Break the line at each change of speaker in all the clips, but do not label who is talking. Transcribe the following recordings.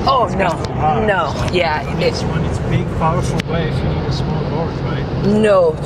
Oh,
It's
no.
got so hard.
No.
So
Yeah.
when it's big, powerful wave, you need a small board, right?
No.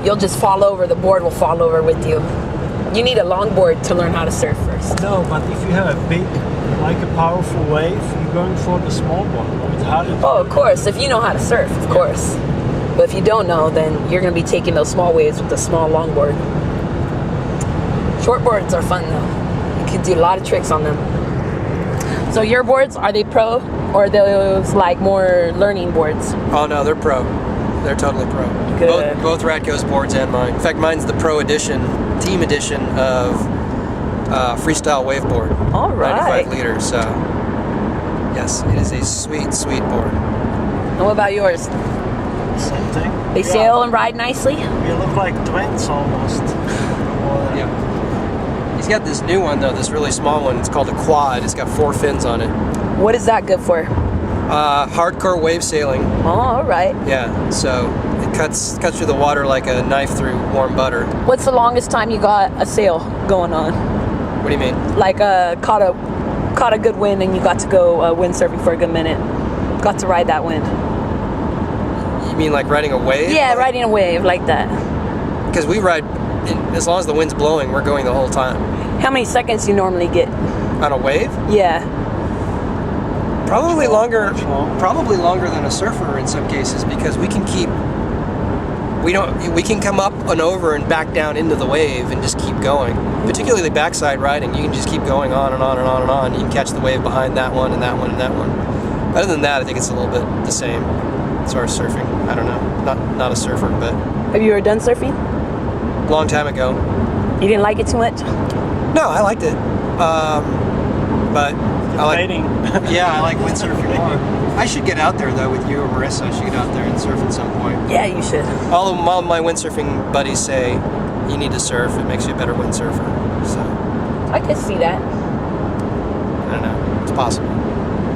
You'll just fall over. The board will fall over with you. You need a longboard to learn how to surf first.
No, but if you have a big, like a powerful wave, you're going for the small one. It's harder to
Oh, of course. If you know how to surf, of course. But if you don't know, then you're going to be taking those small waves with the small longboard. Shortboards are fun, though. You can do a lot of tricks on them. So your boards, are they pro? Or are those like more learning boards?
Oh no, they're pro. They're totally pro.
Good.
Both Radko's boards and mine. In fact, mine's the pro edition, team edition of freestyle waveboard.
All right.
95 liters. So yes, it is a sweet, sweet board.
And what about yours?
Same thing.
They sail and ride nicely?
We look like twins almost.
Yeah. He's got this new one though, this really small one. It's called a quad. It's got 4 fins on it.
What is that good for?
Hardcore wave sailing.
Oh, all right.
Yeah. So it cuts through the water like a knife through warm butter.
What's the longest time you got a sail going on?
What do you mean?
Like caught a good wind and you got to go windsurfing for a good minute. Got to ride that wind.
You mean like riding a wave?
Yeah, riding a wave like that.
Because we ride, as long as the wind's blowing, we're going the whole time.
How many seconds do you normally get?
On a wave?
Yeah.
Probably longer. Probably longer than a surfer in some cases, because we can come up and over and back down into the wave and just keep going. Particularly backside riding, you can just keep going on and on and on and on. You can catch the wave behind that one and that one and that one. Other than that, I think it's a little bit the same as far as surfing. I don't know. Not a surfer, but
Have you ever done surfing?
a long time ago.
You didn't like it too much?
No, I liked it. But I like.
Dating.
Yeah, I like windsurfing more. I should get out there though with you or Marissa. I should get out there and surf at some point.
Yeah, you should.
All of my windsurfing buddies say you need to surf. It makes you a better windsurfer. So
I could see that.
I don't know. It's possible.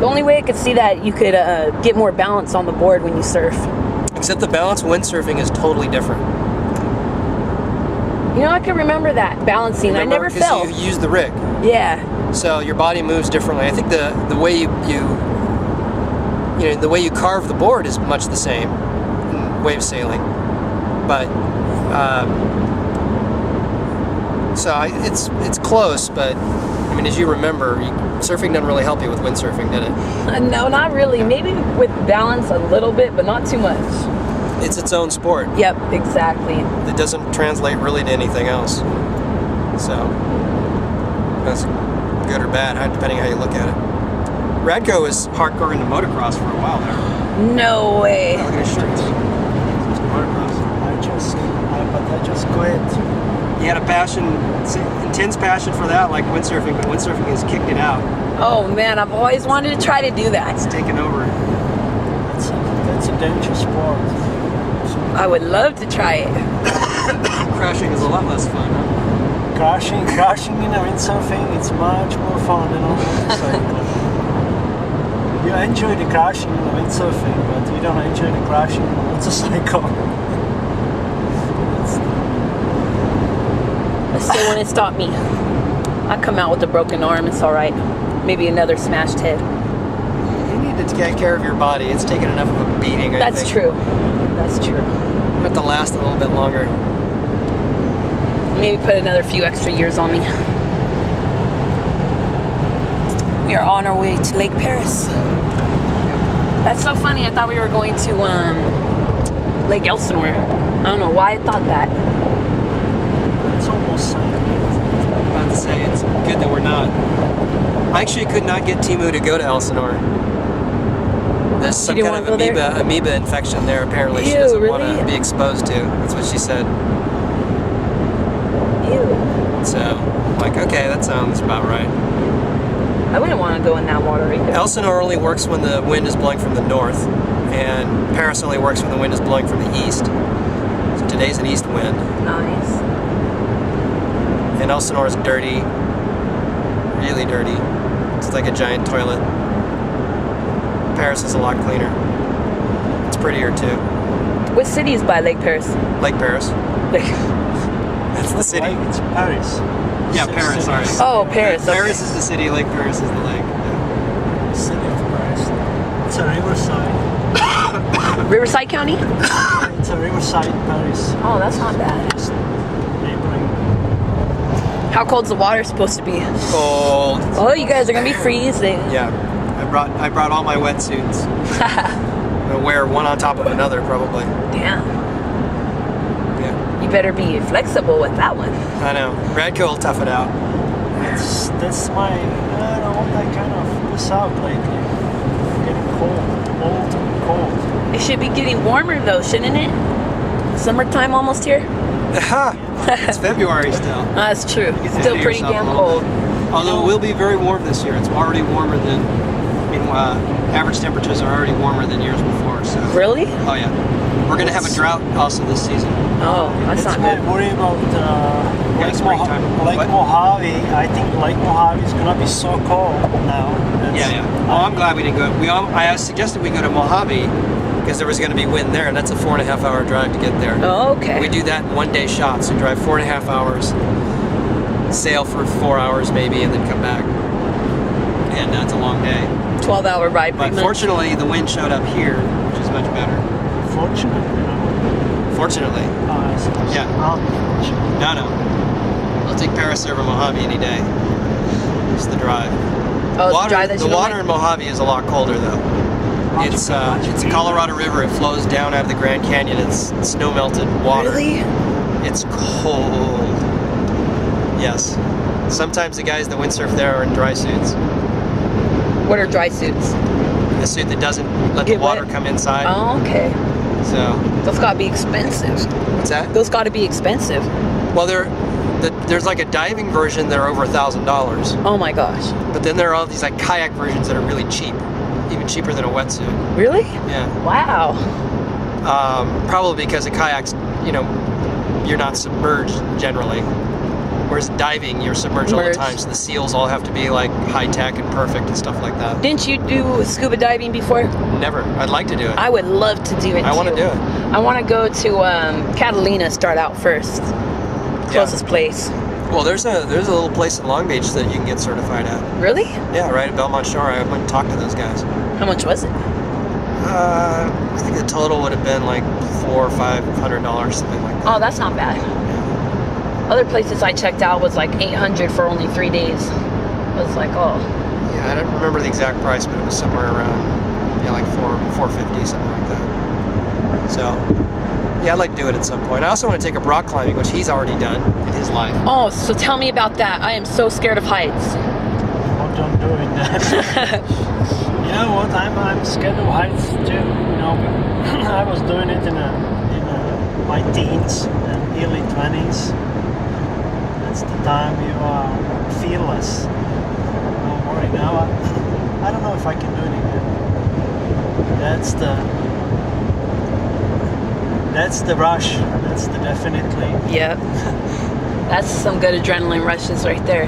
The only way I could see that you could get more balance on the board when you surf.
Except the balance windsurfing is totally different.
You know, I can remember that balancing. I never fell.
You use the rig,
Yeah.
so your body moves differently. I think the way you the way you carve the board is much the same in wave sailing, but it's close. But I mean, as you remember, surfing doesn't really help you with windsurfing, did it?
No, not really. Maybe with balance a little bit, but not too much.
It's its own sport.
Yep, exactly.
It doesn't translate really to anything else. So that's good or bad, depending how you look at it. Radko was hardcore into motocross for a while there.
No way.
Look at his shirts. Motocross.
I just quit.
He had a passion, intense passion for that, like windsurfing, but windsurfing has kicked it out.
Oh man, I've always wanted to try to do that.
It's taken over.
That's a dangerous sport.
I would love to try it.
Crashing is a lot less fun, huh?
Crashing in a windsurfing, it's much more fun than on motorcycle. You enjoy the crashing in the windsurfing, but you don't enjoy the crashing in the motorcycle.
I still wouldn't stop me. I come out with a broken arm, it's alright. Maybe another smashed head.
You need to take care of your body. It's taken enough of a beating, I
That's
think.
true. That's true.
You have to last a little bit longer.
Maybe put another few extra years on me. We are on our way to Lake Perris. That's so funny. I thought we were going to Lake Elsinore. I don't know why I thought that.
It's almost
I'm about to say, it's good that we're not. I actually could not get Timu to go to Elsinore. There's some
didn't
kind of
wanna go there?
amoeba infection there, apparently. She
Ew,
doesn't want
really?
to be exposed to. That's what she said.
Ew.
So, I'm like, okay, that sounds about right.
I wouldn't want to go in that water either.
Elsinore only works when the wind is blowing from the north, and Paris only works when the wind is blowing from the east. So today's an east wind.
Nice.
And Elsinore is dirty, really dirty. It's like a giant toilet. Paris is a lot cleaner. It's prettier too.
What city is by Lake Perris?
Lake Paris.
Like,
That's the city.
It's Paris.
Yeah, Paris, sorry.
oh, Paris. Okay.
Paris is the city, Lake Paris is the lake. Yeah.
Riverside County?
It's a Riverside, Paris.
Oh, that's not bad.
Just neighboring.
How cold's the water supposed to be?
Cold.
Oh, you guys are gonna be freezing.
Yeah. I brought all my wetsuits. I'm gonna wear one on top of another probably.
Damn.
Yeah.
You better be flexible with that one.
I know. Radko will tough it out.
That's my. I don't want that kind of this out lately. Getting cold, cold.
It should be getting warmer though, shouldn't it? Summertime almost here.
It's February still.
That's true.
You can
Still
do
pretty
yourself
damn
a little
cold.
bit. Although it will be very warm this year. It's already warmer than. Average temperatures are already warmer than years before. So.
Really?
Oh yeah. We're gonna have a drought also this season.
Oh, that's not
my
good.
worry about Lake
springtime.
Lake
What?
Mojave. I think Lake Mojave is gonna be so cold now.
Yeah. Oh, I'm glad we didn't go. I suggested we go to Mojave because there was going to be wind there, and that's a 4.5-hour drive to get there.
Oh, okay.
We do that in one-day shots. So drive 4.5 hours, sail for 4 hours maybe, and then come back. And that's a long day.
12-hour ride.
But fortunately, the wind showed up here, which is much better.
Fortunately,
Fortunately.
I suppose.
Yeah. No. I'll take Paris over Mojave any day. It's the drive.
Oh, it's the drive that you
The
don't
water
like?
in Mojave is a lot colder though. It's a Colorado River. It flows down out of the Grand Canyon. It's snow melted water.
Really?
It's cold. Yes. Sometimes the guys that windsurf there are in dry suits.
What are dry suits?
A suit that doesn't let the
Get
water
wet?
come inside.
Oh, okay.
So
Those gotta be expensive.
what's that?
Those gotta be expensive.
Well, there's like a diving version that are over $1,000.
Oh my gosh.
But then there are all these like kayak versions that are really cheap, even cheaper than a wetsuit.
Really?
Yeah.
Wow.
Probably because the kayaks, you're not submerged generally. Whereas diving, you're submerged all the time, so the seals all have to be like high tech and perfect and stuff like that.
Didn't you do scuba diving before?
Never. I'd like to do it.
I would love to do it.
I want to
too.
do it.
I want to go to Catalina. Start out first. Closest place.
Well, there's a little place in Long Beach that you can get certified at.
Really?
Yeah, right at Belmont Shore. I went and talked to those guys.
How much was it?
I think the total would have been like $400 or $500, something like that.
Oh, that's not bad. Other places I checked out was like $800 for only 3 days. I was like, oh.
Yeah, I don't remember the exact price, but it was somewhere around, like $450, something like that. So, yeah, I'd like to do it at some point. I also want to take up rock climbing, which he's already done in his life.
Oh, so tell me about that. I am so scared of heights.
Oh, don't do it. You know what? I'm scared of heights too. I was doing it in my teens and early 20s. That's the time you are fearless. Don't worry now. I don't know if I can do it again. That's the rush. That's the definitely.
Yep. That's some good adrenaline rushes right there.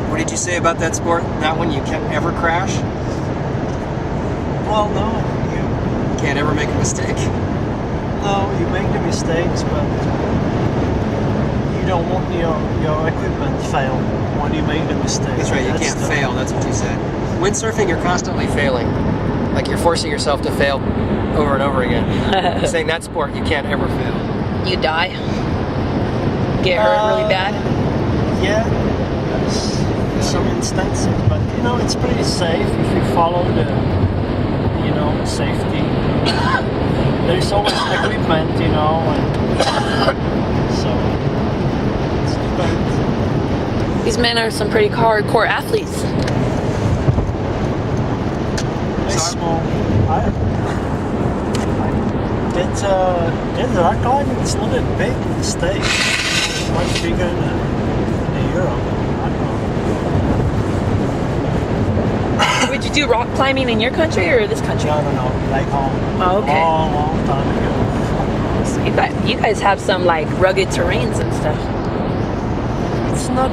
What did you say about that sport? That one you can't ever crash?
Well, no, you
Can't ever make a mistake?
you make the mistakes, but you don't want your equipment fail when you make the mistake.
That's right, you can't fail, that's what you said. Windsurfing, you're constantly failing. Like you're forcing yourself to fail over and over again. You're saying that sport, you can't ever fail.
You die? Get hurt really bad?
Yeah, there's some instances, but it's pretty safe if you follow the safety. There's always equipment, and so it's depends.
These men are some pretty hardcore athletes.
Very small. That rock climbing is not that big in the States. It's much bigger in Europe. I don't know.
Would you do rock climbing in your country or this country?
No, like home.
Oh, okay.
Long time ago.
So you guys have some like rugged terrains and stuff.
It's not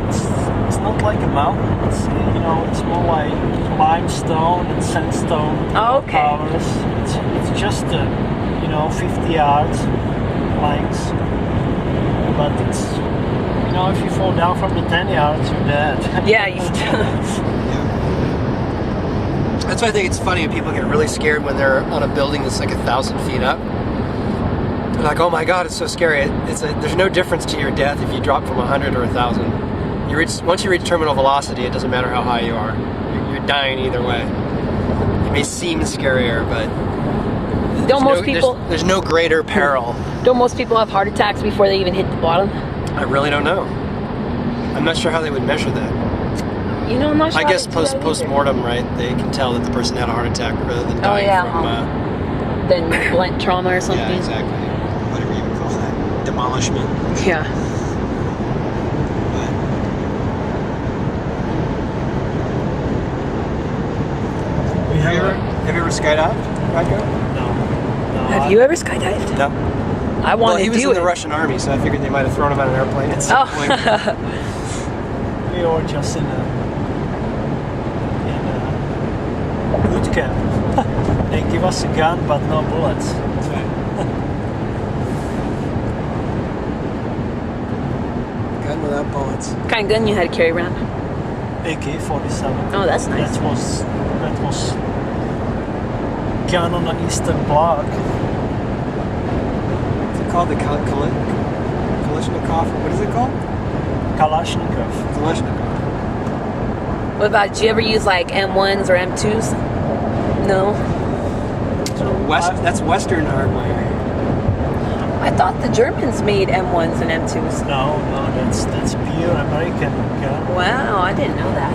it's not like a mountain. It's it's more like limestone and sandstone
Oh, okay.
towers. It's just 50 yards length, but it's if you fall down from the 10 yards, you're dead.
Yeah, you
That's why I think it's funny when people get really scared when they're on a building that's like 1,000 feet up. They're like, oh my God, it's so scary. There's no difference to your death if you drop from 100 or 1,000. Once you reach terminal velocity, it doesn't matter how high you are. You're dying either way. It may seem scarier, but there's no greater peril.
Don't most people have heart attacks before they even hit the bottom?
I really don't know. I'm not sure how they would measure that.
You know, I'm not sure.
I guess post-mortem, right? They can tell that the person had a heart attack rather than dying from...
Then blunt trauma or something.
Yeah, exactly. Whatever you would call that. Demolishment.
Yeah.
Have you ever skydived, Radko?
No.
Have you ever skydived?
No.
I wanted to do it.
Well, he was in the Russian army, so I figured they might have thrown him on an airplane at some point.
We were just in a boot camp. They give us a gun, but no bullets.
Gun without bullets.
What kind of gun you had to carry around?
AK-47.
Oh, that's nice.
That was gun on the Eastern Bloc.
What's it called? The Kalashnikov? What is it called?
Kalashnikov.
Kalashnikov.
What about, did you ever use like M1s or M2s? No?
That's Western hardware.
I thought the Germans made M1s and M2s.
No, that's pure American gun.
Wow, I didn't know that.